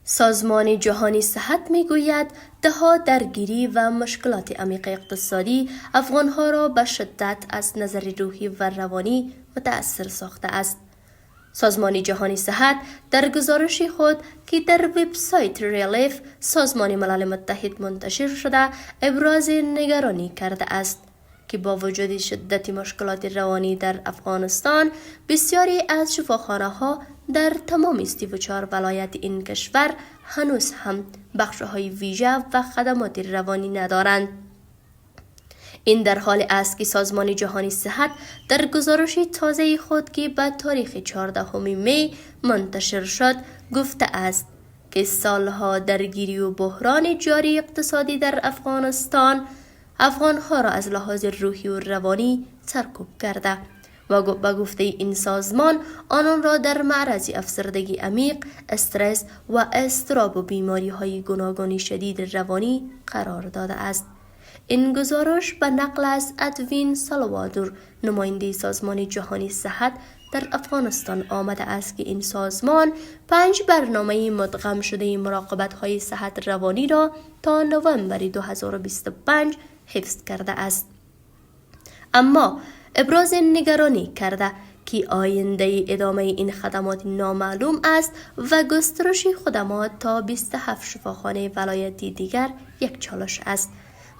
سازمان جهانی صحت میگوید دهها درگیری و مشکلات عمیق اقتصادی افغانها را به شدت از نظر روحی و روانی متأثر ساخته است. سازمان جهانی صحت در گزارش خود که در وبسایت ریلیف سازمان ملل متحد منتشر شده ابراز نگرانی کرده است که با وجود شدت مشکلات روانی در افغانستان بسیاری از شفاخانه‌ها در تمام 34 ولایت این کشور هنوز هم بخش‌های ویژه و خدمات روانی ندارند. این در حال است که سازمان جهانی صحت در گزارش تازه خود که به تاریخ 14 می منتشر شد گفته است که سالها درگیری و بحران جاری اقتصادی در افغانها را از لحاظ روحی و روانی سرکوب کرده و به گفته این سازمان آنان را در معرض افسردگی عمیق، استرس و اضطراب و بیماری‌های گوناگون شدید روانی قرار داده است. این گزارش به نقل از ادوین سالوادور نماینده سازمان جهانی صحت در افغانستان آمده است که این سازمان 5 برنامه مدغم شده مراقبت‌های صحت روانی را تا نوامبر 2025 حفظ کرده است. اما ابراز نگرانی کرده که آینده ادامه این خدمات نامعلوم است و گسترش خدمات تا 27 شفاخانه ولایتی دیگر یک چالش است.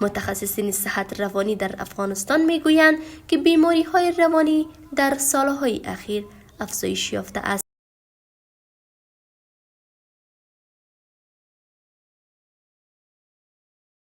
متخصصین صحت روانی در افغانستان میگویند که بیماری‌های روانی در سالهای اخیر افزایش یافته است